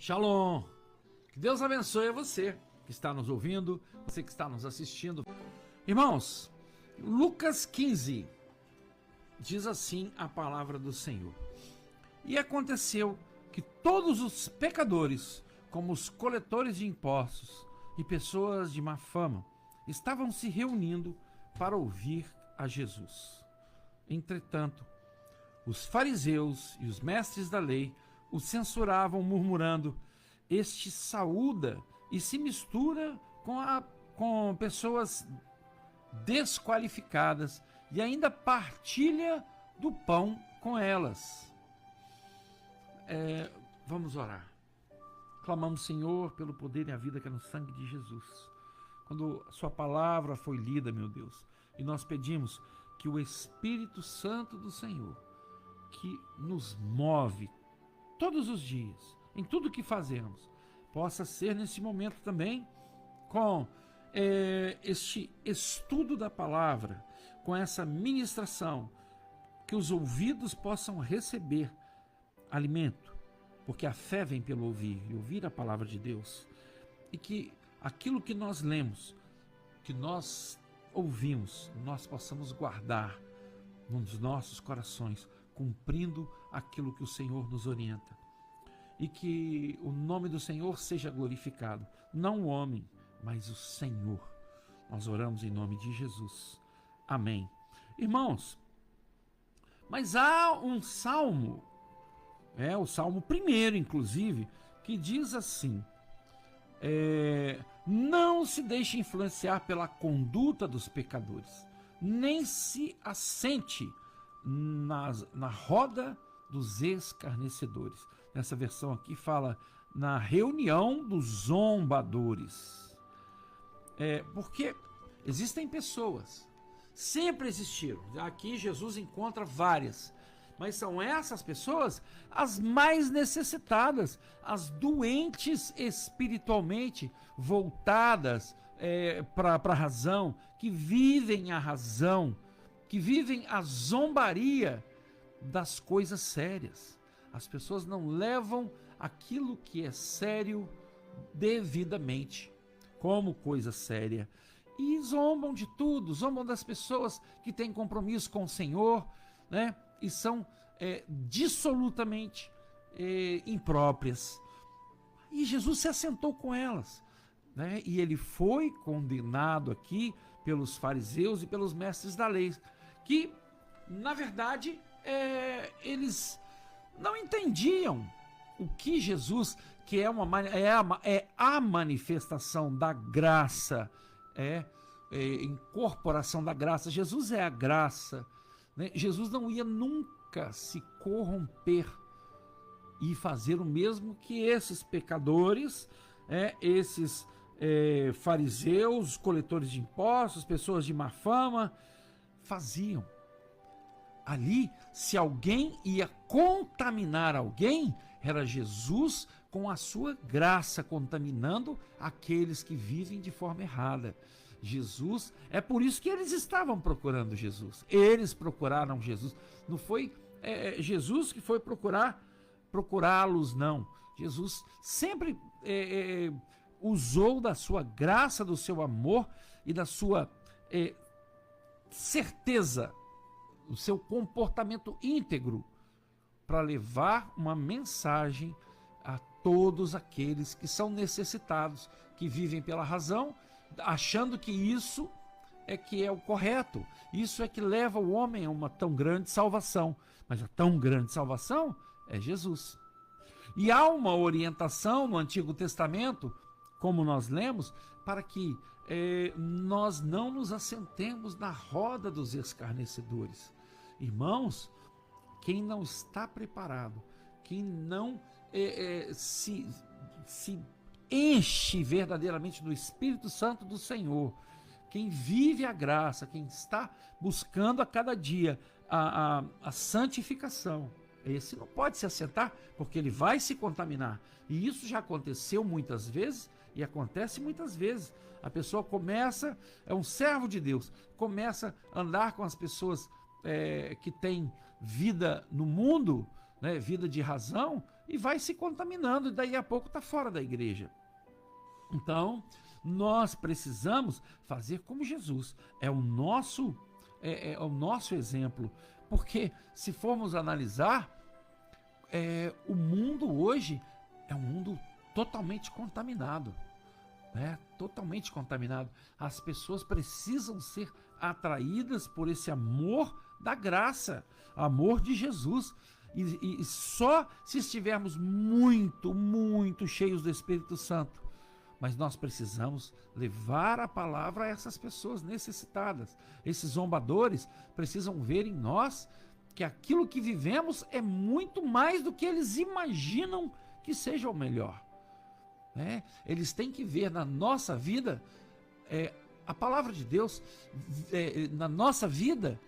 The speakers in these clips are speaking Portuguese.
Shalom! Que Deus abençoe você que está nos ouvindo, você que está nos assistindo. Irmãos, Lucas 15 diz assim a palavra do Senhor: E aconteceu que todos os pecadores, como os coletores de impostos e pessoas de má fama, estavam se reunindo para ouvir a Jesus. Entretanto, os fariseus e os mestres da lei o censuravam, murmurando: Este saúda e se mistura com pessoas desqualificadas e ainda partilha do pão com elas. Vamos orar. Clamamos, Senhor, pelo poder e a vida que é no sangue de Jesus. Quando a sua palavra foi lida, meu Deus, e nós pedimos que o Espírito Santo do Senhor, que nos move todos os dias, em tudo que fazemos, possa ser nesse momento também com este estudo da palavra, com essa ministração, que os ouvidos possam receber alimento, porque a fé vem pelo ouvir, e ouvir a palavra de Deus, e que aquilo que nós lemos, que nós ouvimos, nós possamos guardar nos nossos corações, cumprindo aquilo que o Senhor nos orienta. E que o nome do Senhor seja glorificado, não o homem, mas o Senhor. Nós oramos em nome de Jesus. Amém. Irmãos, mas há um salmo, o salmo 1, inclusive, que diz assim: não se deixe influenciar pela conduta dos pecadores, nem se assente na roda dos escarnecedores. Nessa versão aqui fala na reunião dos zombadores. Porque existem pessoas, sempre existiram. Aqui Jesus encontra várias, mas são essas pessoas as mais necessitadas, as doentes espiritualmente, voltadas para a razão, que vivem a razão, que vivem a zombaria das coisas sérias. As pessoas não levam aquilo que é sério devidamente como coisa séria e zombam de tudo, zombam das pessoas que têm compromisso com o Senhor, né? E são dissolutamente impróprias. E Jesus se assentou com elas, né? E ele foi condenado aqui pelos fariseus e pelos mestres da lei, que na verdade eles não entendiam o que Jesus, que é a manifestação da graça, incorporação da graça. Jesus é a graça, né? Jesus não ia nunca se corromper e fazer o mesmo que esses pecadores, esses fariseus, coletores de impostos, pessoas de má fama, faziam. Ali, se alguém ia contaminar alguém, era Jesus com a sua graça contaminando aqueles que vivem de forma errada. Jesus, é por isso que eles estavam procurando Jesus. Eles procuraram Jesus. Não foi Jesus que foi procurá-los, não. Jesus sempre usou da sua graça, do seu amor e da sua certeza, o seu comportamento íntegro, para levar uma mensagem a todos aqueles que são necessitados, que vivem pela razão, achando que isso é que é o correto, isso é que leva o homem a uma tão grande salvação. Mas a tão grande salvação é Jesus. E há uma orientação no Antigo Testamento, como nós lemos, para que nós não nos assentemos na roda dos escarnecedores. Irmãos, quem não está preparado, quem não se enche verdadeiramente do Espírito Santo do Senhor, quem vive a graça, quem está buscando a cada dia a santificação, esse não pode se assentar, porque ele vai se contaminar. E isso já aconteceu muitas vezes e acontece muitas vezes. A pessoa começa, é um servo de Deus, começa a andar com as pessoas que têm vida no mundo, né, vida de razão, e vai se contaminando, e daí a pouco está fora da igreja. Então, nós precisamos fazer como Jesus. É o nosso exemplo. Porque se formos analisar, o mundo hoje é um mundo totalmente contaminado. Né? Totalmente contaminado. As pessoas precisam ser atraídas por esse amor da graça, amor de Jesus. E só se estivermos muito, muito cheios do Espírito Santo. Mas nós precisamos levar a palavra a essas pessoas necessitadas. Esses zombadores precisam ver em nós que aquilo que vivemos é muito mais do que eles imaginam que seja o melhor. Né? Eles têm que ver na nossa vida a palavra de Deus, na nossa vida,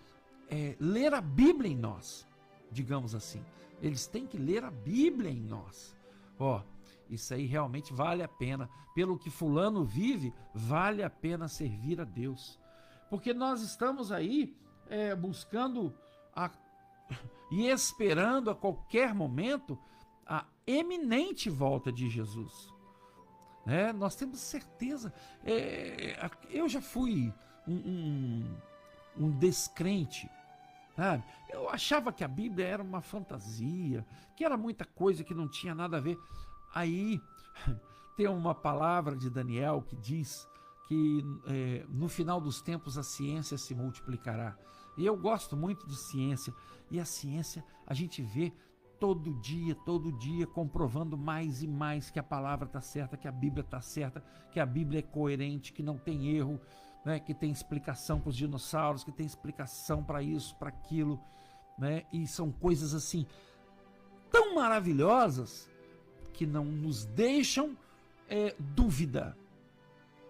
ler a Bíblia em nós, digamos assim. Eles têm que ler a Bíblia em nós. Isso aí realmente vale a pena. Pelo que fulano vive, vale a pena servir a Deus. Porque nós estamos aí buscando e esperando a qualquer momento a eminente volta de Jesus. Nós temos certeza. Eu já fui um descrente, sabe? Eu achava que a Bíblia era uma fantasia, que era muita coisa que não tinha nada a ver. Aí tem uma palavra de Daniel que diz que no final dos tempos a ciência se multiplicará. E eu gosto muito de ciência. E a ciência a gente vê todo dia, comprovando mais e mais que a palavra está certa, que a Bíblia está certa, que a Bíblia é coerente, que não tem erro, né? Que tem explicação para os dinossauros, que tem explicação para isso, para aquilo. Né? E são coisas assim tão maravilhosas que não nos deixam dúvida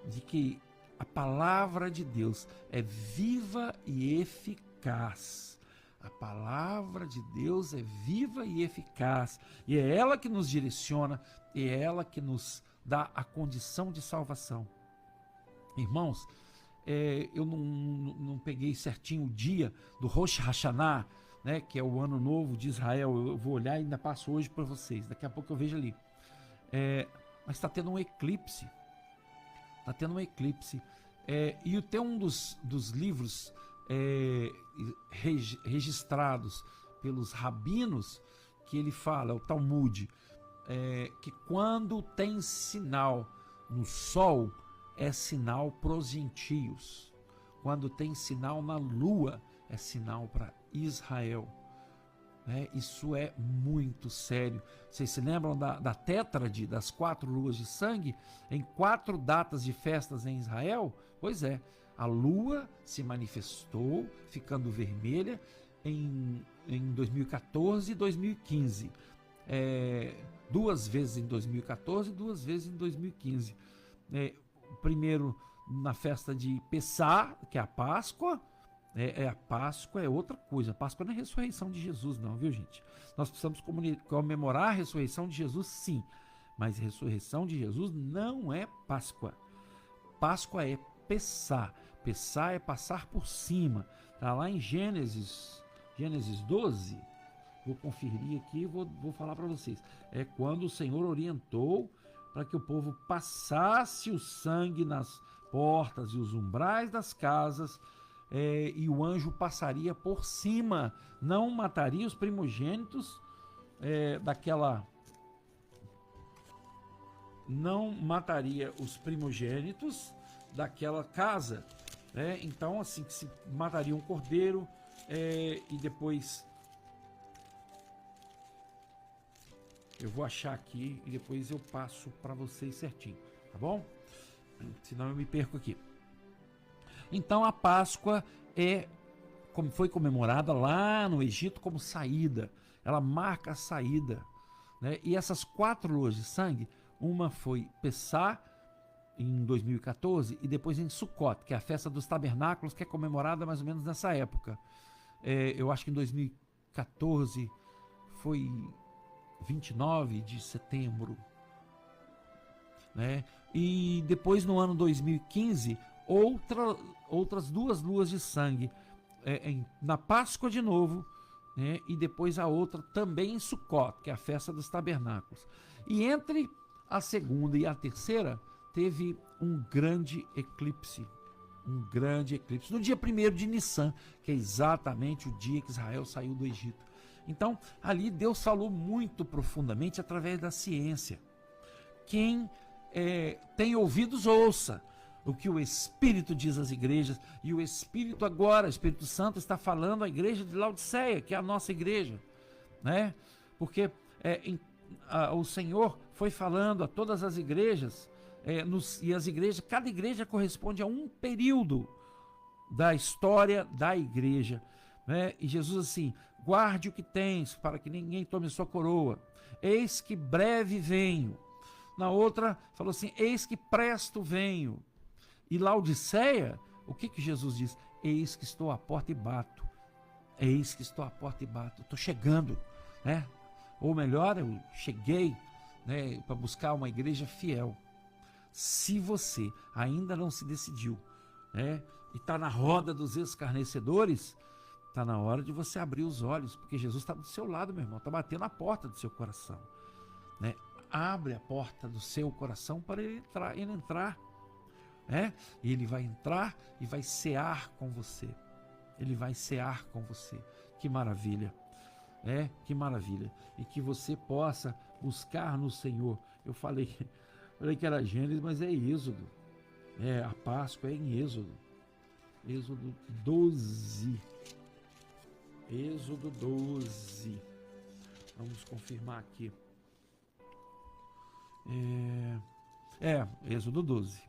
de que a palavra de Deus é viva e eficaz. A palavra de Deus é viva e eficaz, e é ela que nos direciona, e é ela que nos dá a condição de salvação. Irmãos, eu não peguei certinho o dia do Rosh Hashanah, né, que é o ano novo de Israel. Eu vou olhar e ainda passo hoje para vocês, daqui a pouco eu vejo ali. Mas está tendo um eclipse. Está tendo um eclipse. E tem um dos livros registrados pelos rabinos, que ele fala, o Talmud, que quando tem sinal no sol, é sinal para os gentios. Quando tem sinal na lua, é sinal para Israel. Isso é muito sério. Vocês se lembram da tétrade, das 4 luas de sangue, em 4 datas de festas em Israel? Pois é, a lua se manifestou ficando vermelha em 2014 e 2015. 2 vezes em 2014 e 2 vezes em 2015. Primeiro na festa de Pessah, que é a Páscoa. A Páscoa é outra coisa. A Páscoa não é a ressurreição de Jesus, não, viu, gente? Nós precisamos comemorar a ressurreição de Jesus, sim. Mas a ressurreição de Jesus não é Páscoa. Páscoa é Pessah. Pessah é passar por cima. Está lá em Gênesis 12. Vou conferir aqui e vou falar para vocês. É quando o Senhor orientou para que o povo passasse o sangue nas portas e os umbrais das casas, e o anjo passaria por cima, não mataria os primogênitos daquela casa, então assim, que se mataria um cordeiro, e depois eu vou achar aqui e depois eu passo para vocês certinho, tá bom? Senão eu me perco aqui. Então a Páscoa foi comemorada lá no Egito como saída. Ela marca a saída, né? E essas 4 luas de sangue, uma foi Pessah em 2014 e depois em Sukkot, que é a festa dos tabernáculos, que é comemorada mais ou menos nessa época. Eu acho que em 2014 foi 29 de setembro, né? E depois no ano 2015 outras 2 luas de sangue, na Páscoa de novo, né? E depois a outra também em Sucot, que é a festa dos tabernáculos. E entre a segunda e a terceira teve um grande eclipse. No dia 1º de Nissan, que é exatamente o dia que Israel saiu do Egito. Então, ali Deus falou muito profundamente através da ciência. Quem tem ouvidos, ouça o que o Espírito diz às igrejas. E o Espírito agora, o Espírito Santo, está falando à igreja de Laodiceia, que é a nossa igreja, né? Porque o Senhor foi falando a todas as igrejas, e as igrejas, cada igreja corresponde a um período da história da igreja, né? E Jesus assim: guarde o que tens, para que ninguém tome sua coroa. Eis que breve venho. Na outra, falou assim: eis que presto venho. E Laodiceia, o que Jesus diz? Eis que estou à porta e bato. Eis que estou à porta e bato. Estou chegando, né? Ou melhor, eu cheguei, né, para buscar uma igreja fiel. Se você ainda não se decidiu, né, e está na roda dos escarnecedores, está na hora de você abrir os olhos, porque Jesus está do seu lado, meu irmão, está batendo a porta do seu coração, né? Abre a porta do seu coração para ele entrar, né? E ele vai entrar e vai cear com você. Ele vai cear com você. Que maravilha, que maravilha. E que você possa buscar no Senhor. Eu falei que era Gênesis, mas é Êxodo. A Páscoa é em Êxodo. Êxodo 12. Êxodo 12. Vamos confirmar aqui. Êxodo 12.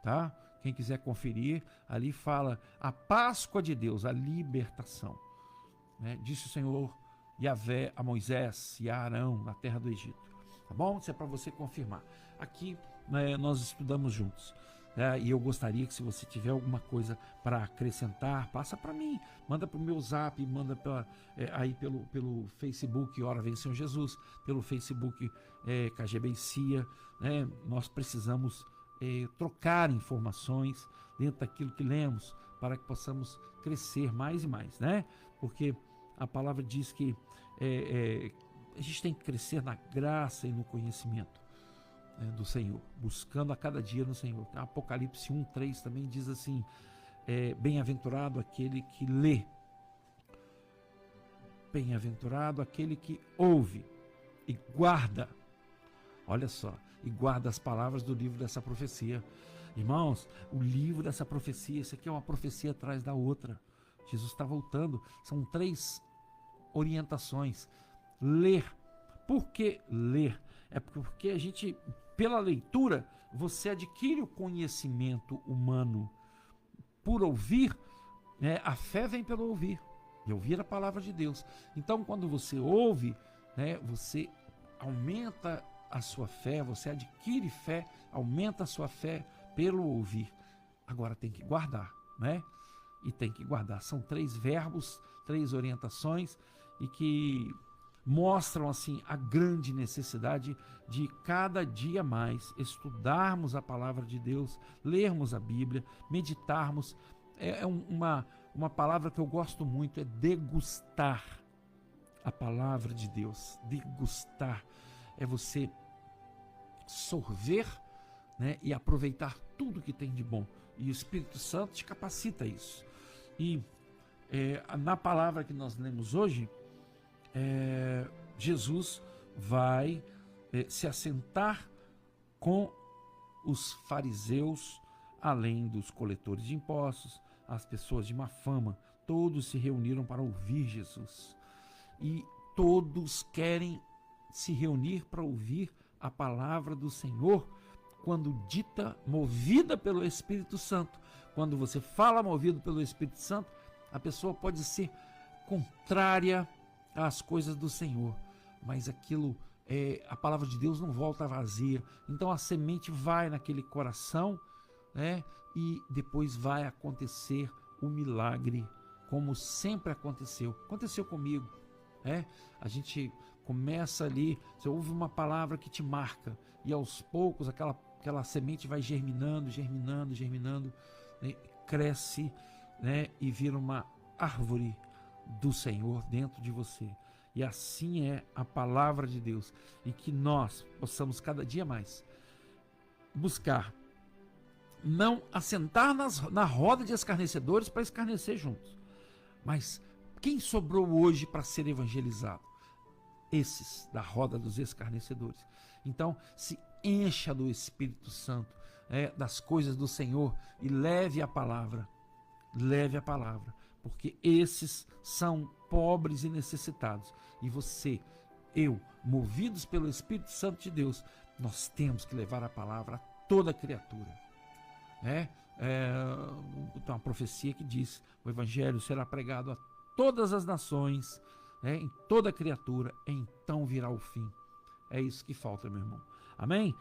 Tá? Quem quiser conferir, ali fala a Páscoa de Deus, a libertação. Né? Disse o Senhor Yahvé a Moisés e a Arão na terra do Egito. Tá bom? Isso é para você confirmar. Aqui, né, nós estudamos juntos. E eu gostaria que, se você tiver alguma coisa para acrescentar, passa para mim, manda para o meu zap, manda aí pelo Facebook Ora Vem Senhor Jesus, pelo Facebook KGBcia, né? Nós precisamos trocar informações dentro daquilo que lemos, para que possamos crescer mais e mais, né? Porque a palavra diz que a gente tem que crescer na graça e no conhecimento do Senhor, buscando a cada dia no Senhor. Apocalipse 1:3 também diz assim: bem-aventurado aquele que lê, bem-aventurado aquele que ouve e guarda, olha só, e guarda as palavras do livro dessa profecia. Irmãos, o livro dessa profecia, isso aqui é uma profecia atrás da outra. Jesus está voltando. São 3 orientações. Ler. Por que ler? É porque a gente, pela leitura, você adquire o conhecimento humano. Por ouvir, a fé vem pelo ouvir. E ouvir a palavra de Deus. Então, quando você ouve, você aumenta a sua fé, você adquire fé, aumenta a sua fé pelo ouvir. Agora tem que guardar, né? E tem que guardar. São 3 verbos, 3 orientações, e que mostram assim a grande necessidade de cada dia mais estudarmos a palavra de Deus, lermos a Bíblia, meditarmos. Uma palavra que eu gosto muito é degustar a palavra de Deus. Degustar é você sorver, né, e aproveitar tudo que tem de bom. E o Espírito Santo te capacita a isso. E na palavra que nós lemos hoje, Jesus vai se assentar com os fariseus, além dos coletores de impostos, as pessoas de má fama. Todos se reuniram para ouvir Jesus. E todos querem se reunir para ouvir a palavra do Senhor, quando dita, movida pelo Espírito Santo. Quando você fala movido pelo Espírito Santo, a pessoa pode ser contrária às coisas do Senhor, mas aquilo, a palavra de Deus não volta vazia. Então a semente vai naquele coração, né? E depois vai acontecer o milagre, como sempre aconteceu. Aconteceu comigo, a gente começa ali, você ouve uma palavra que te marca, e aos poucos aquela semente vai germinando, germinando, germinando, né? Cresce, né? E vira uma árvore, do Senhor dentro de você. E assim é a palavra de Deus. E que nós possamos cada dia mais buscar não assentar na roda de escarnecedores para escarnecer juntos. Mas quem sobrou hoje para ser evangelizado? Esses da roda dos escarnecedores. Então, se encha do Espírito Santo, das coisas do Senhor, e leve a palavra, porque esses são pobres e necessitados. E você, eu, movidos pelo Espírito Santo de Deus, nós temos que levar a palavra a toda criatura. Tem uma profecia que diz: o evangelho será pregado a todas as nações, em toda criatura, então virá o fim. É isso que falta, meu irmão. Amém?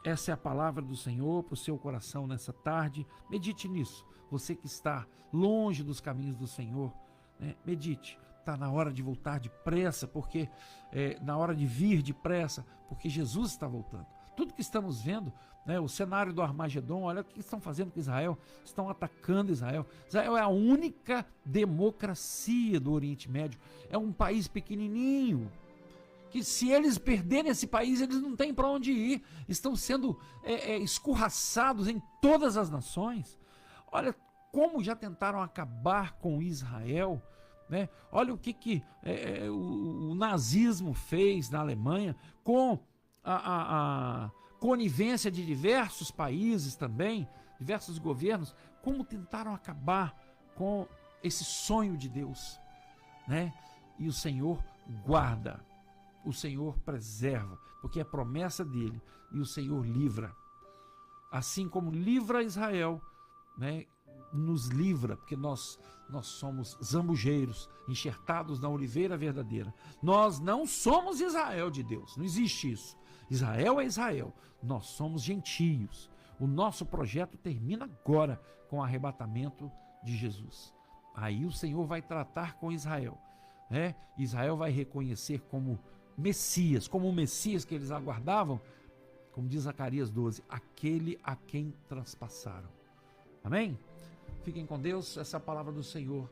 Essa é a palavra do Senhor para o seu coração nessa tarde. Medite nisso. Você que está longe dos caminhos do Senhor, medite. Está na hora de voltar depressa, porque na hora de vir depressa, porque Jesus está voltando. Tudo que estamos vendo, o cenário do Armagedon, olha o que estão fazendo com Israel, estão atacando Israel. Israel é a única democracia do Oriente Médio, é um país pequenininho, que se eles perderem esse país, eles não têm para onde ir, estão sendo escorraçados em todas as nações. Olha como já tentaram acabar com Israel, olha o que o nazismo fez na Alemanha, com a conivência de diversos países também, diversos governos, como tentaram acabar com esse sonho de Deus, E o Senhor guarda, o Senhor preserva, porque é promessa dele, e o Senhor livra. Assim como livra Israel, nos livra, porque nós somos zambujeiros, enxertados na oliveira verdadeira. Nós não somos Israel de Deus, não existe isso. Israel é Israel, nós somos gentios. O nosso projeto termina agora com o arrebatamento de Jesus. Aí o Senhor vai tratar com Israel. Israel vai reconhecer como Messias, como o Messias que eles aguardavam, como diz Zacarias 12, aquele a quem transpassaram. Amém? Fiquem com Deus, essa é a palavra do Senhor.